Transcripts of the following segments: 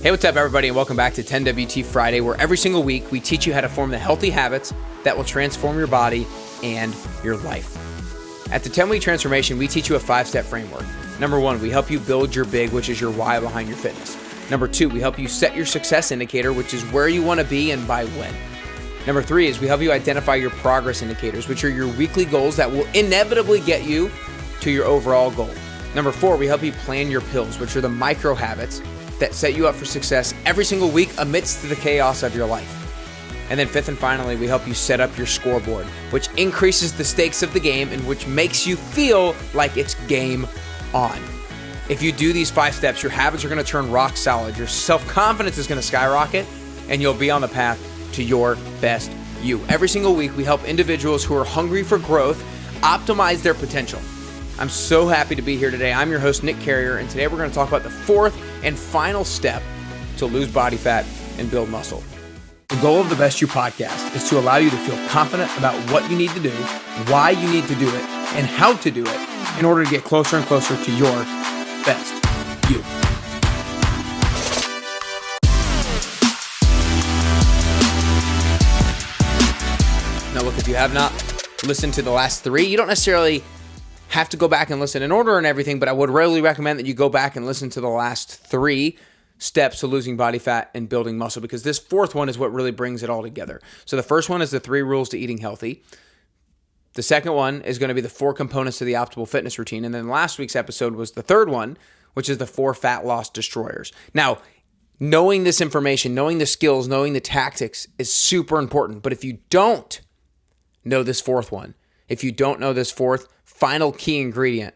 Hey, what's up, everybody, and welcome back to 10WT Friday, where every single week we teach you how to form the healthy habits that will transform your body and your life. At the 10-Week Transformation, we teach you a 5-step framework. Number 1, we help you build your big, which is your why behind your fitness. Number 2, we help you set your success indicator, which is where you want to be and by when. Number 3 is we help you identify your progress indicators, which are your weekly goals that will inevitably get you to your overall goal. Number 4, we help you plan your pills, which are the micro habits that set you up for success every single week amidst the chaos of your life. And then 5th and finally, we help you set up your scoreboard, which increases the stakes of the game and which makes you feel like it's game on. If you do these 5 steps, your habits are going to turn rock solid, your self-confidence is going to skyrocket, and you'll be on the path to your best you. Every single week, we help individuals who are hungry for growth optimize their potential. I'm so happy to be here today. I'm your host, Nick Carrier, and today we're going to talk about the 4th and final step to lose body fat and build muscle. The goal of the Best You podcast is to allow you to feel confident about what you need to do, why you need to do it, and how to do it in order to get closer and closer to your best you. Now look, if you have not listened to the last 3, you don't necessarily have to go back and listen in order and everything, but I would really recommend that you go back and listen to the last 3 steps to losing body fat and building muscle, because this 4th one is what really brings it all together. So the first one is the 3 rules to eating healthy. The second one is going to be the 4 components to the optimal fitness routine. And then last week's episode was the 3rd one, which is the 4 fat loss destroyers. Now, knowing this information, knowing the skills, knowing the tactics is super important. But if you don't know this 4th one, if you don't know this 4th final key ingredient,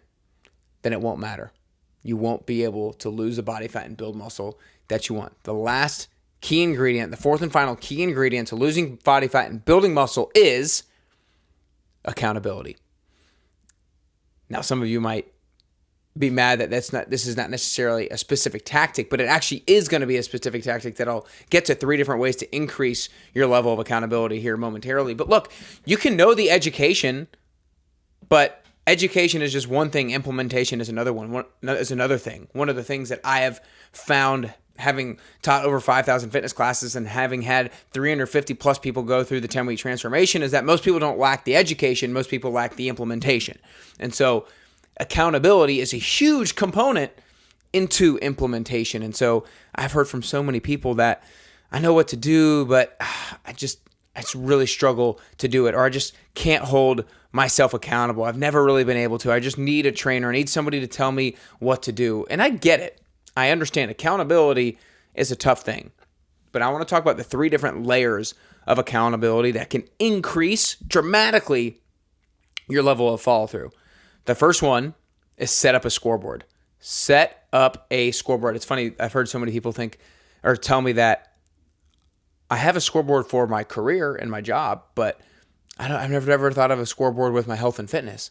then it won't matter. You won't be able to lose the body fat and build muscle that you want. The last key ingredient, the 4th and final key ingredient to losing body fat and building muscle is accountability. Now, some of you might be mad that this is not necessarily a specific tactic, but it actually is going to be a specific tactic that I'll get to 3 different ways to increase your level of accountability here momentarily. But look, you can know the education, but education is just one thing. Implementation is another one. Is another thing. One of the things that I have found, having taught over 5,000 fitness classes and having had 350 plus people go through the 10-week transformation, is that most people don't lack the education. Most people lack the implementation. And so accountability is a huge component into implementation. And so I've heard from so many people that I know what to do, but I really struggle to do it, or I just can't hold myself accountable. I've never really been able to. I just need a trainer. I need somebody to tell me what to do. And I get it. I understand accountability is a tough thing. But I want to talk about the 3 different layers of accountability that can increase dramatically your level of follow through. The first one is set up a scoreboard. Set up a scoreboard. It's funny. I've heard so many people think or tell me that I have a scoreboard for my career and my job, but I've never thought of a scoreboard with my health and fitness.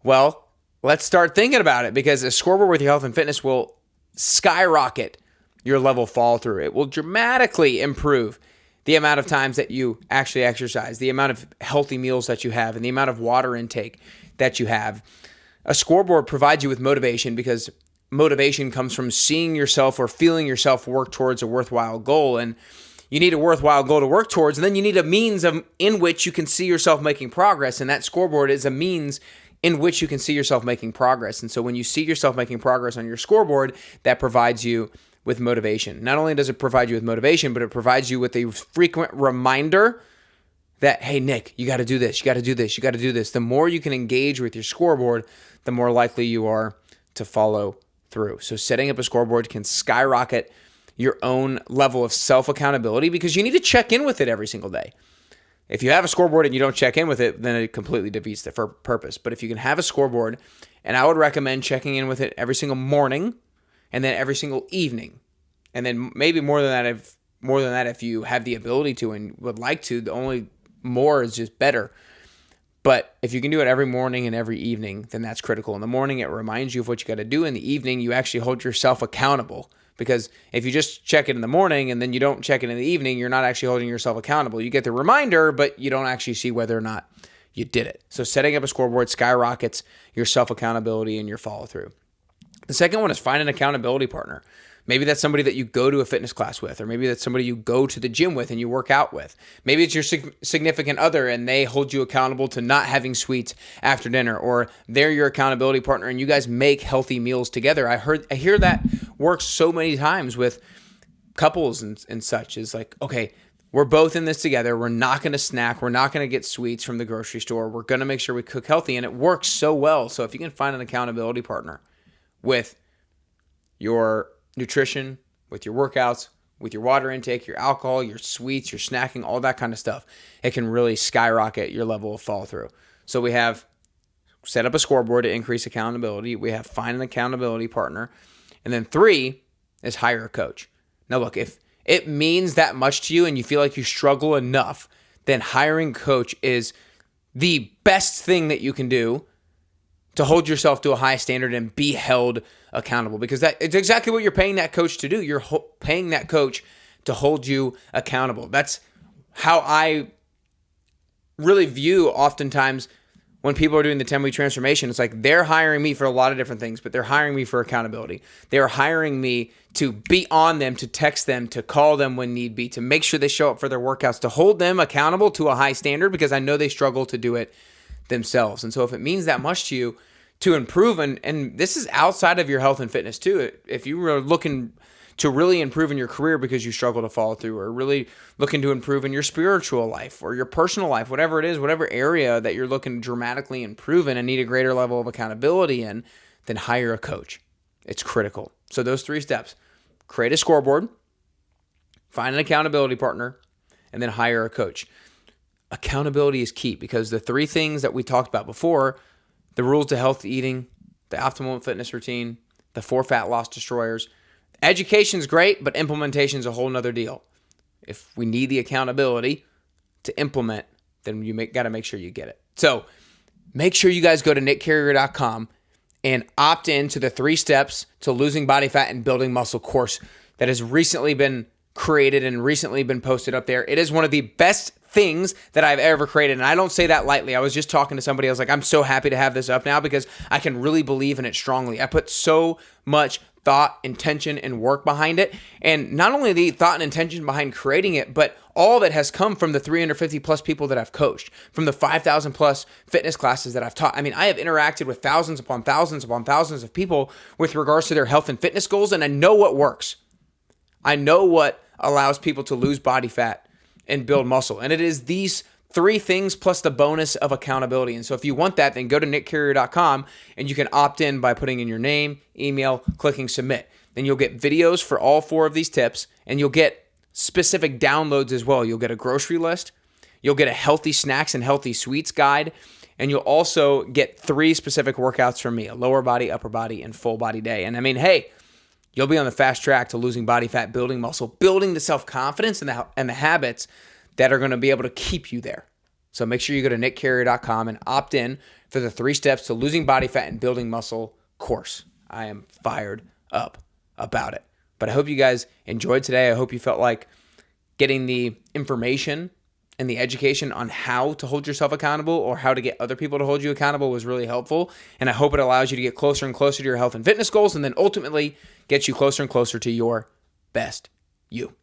Well, let's start thinking about it, because a scoreboard with your health and fitness will skyrocket your level of follow through. It will dramatically improve the amount of times that you actually exercise, the amount of healthy meals that you have, and the amount of water intake that you have. A scoreboard provides you with motivation, because motivation comes from seeing yourself or feeling yourself work towards a worthwhile goal. And you need a worthwhile goal to work towards, and then you need a means in which you can see yourself making progress, and that scoreboard is a means in which you can see yourself making progress. And so when you see yourself making progress on your scoreboard, that provides you with motivation. Not only does it provide you with motivation, but it provides you with a frequent reminder that, hey, Nick, you got to do this, you got to do this, you got to do this. The more you can engage with your scoreboard, the more likely you are to follow through. So setting up a scoreboard can skyrocket your own level of self-accountability, because you need to check in with it every single day. If you have a scoreboard and you don't check in with it, then it completely defeats the purpose. But if you can have a scoreboard, and I would recommend checking in with it every single morning and then every single evening, and then maybe more than that if you have the ability to and would like to. The only more is just better. But if you can do it every morning and every evening, then that's critical. In the morning, it reminds you of what you got to do. In the evening, you actually hold yourself accountable. Because if you just check it in the morning and then you don't check it in the evening, you're not actually holding yourself accountable. You get the reminder, but you don't actually see whether or not you did it. So setting up a scoreboard skyrockets your self-accountability and your follow-through. The second one is find an accountability partner. Maybe that's somebody that you go to a fitness class with, or maybe that's somebody you go to the gym with and you work out with. Maybe it's your significant other and they hold you accountable to not having sweets after dinner, or they're your accountability partner and you guys make healthy meals together. I hear that works so many times with couples and such. Is like, okay, we're both in this together. We're not going to snack. We're not going to get sweets from the grocery store. We're going to make sure we cook healthy, and it works so well. So if you can find an accountability partner with your nutrition, with your workouts, with your water intake, your alcohol, your sweets, your snacking, all that kind of stuff, it can really skyrocket your level of follow through. So we have set up a scoreboard to increase accountability. We have find an accountability partner. And then 3 is hire a coach. Now look, if it means that much to you and you feel like you struggle enough, then hiring a coach is the best thing that you can do to hold yourself to a high standard and be held accountable, because it's exactly what you're paying that coach to do. You're paying that coach to hold you accountable. That's how I really view oftentimes when people are doing the 10-week transformation. It's like they're hiring me for a lot of different things, but they're hiring me for accountability. They're hiring me to be on them, to text them, to call them when need be, to make sure they show up for their workouts, to hold them accountable to a high standard, because I know they struggle to do it themselves. And so if it means that much to you to improve, and this is outside of your health and fitness too, if you were looking to really improve in your career because you struggle to follow through, or really looking to improve in your spiritual life or your personal life, whatever it is, whatever area that you're looking to dramatically improve in and need a greater level of accountability in, then hire a coach. It's critical. So those 3 steps: create a scoreboard, find an accountability partner, and then hire a coach. Accountability is key, because the 3 things that we talked about before, the rules to healthy eating, the optimal fitness routine, the 4 fat loss destroyers, education's great, but implementation's a whole nother deal. If we need the accountability to implement, then you got to make sure you get it. So make sure you guys go to nickcarrier.com and opt in to the 3 steps to losing body fat and building muscle course that has recently been created and recently been posted up there. It is one of the best things that I've ever created, and I don't say that lightly. I was just talking to somebody. I was like, I'm so happy to have this up now because I can really believe in it strongly. I put so much thought, intention, and work behind it. And not only the thought and intention behind creating it, but all of it has come from the 350 plus people that I've coached, from the 5,000 plus fitness classes that I've taught. I mean, I have interacted with thousands upon thousands upon thousands of people with regards to their health and fitness goals, and I know what works. I know what allows people to lose body fat and build muscle. And it is these 3 things plus the bonus of accountability. And so if you want that, then go to nickcarrier.com and you can opt in by putting in your name, email, clicking submit. Then you'll get videos for all 4 of these tips, and you'll get specific downloads as well. You'll get a grocery list, you'll get a healthy snacks and healthy sweets guide, and you'll also get 3 specific workouts from me: a lower body, upper body, and full body day. And I mean, hey, you'll be on the fast track to losing body fat, building muscle, building the self-confidence and the habits that are going to be able to keep you there. So make sure you go to nickcarrier.com and opt in for the 3 steps to losing body fat and building muscle course. I am fired up about it. But I hope you guys enjoyed today. I hope you felt like getting the information and the education on how to hold yourself accountable, or how to get other people to hold you accountable, was really helpful. And I hope it allows you to get closer and closer to your health and fitness goals, and then ultimately get you closer and closer to your best you.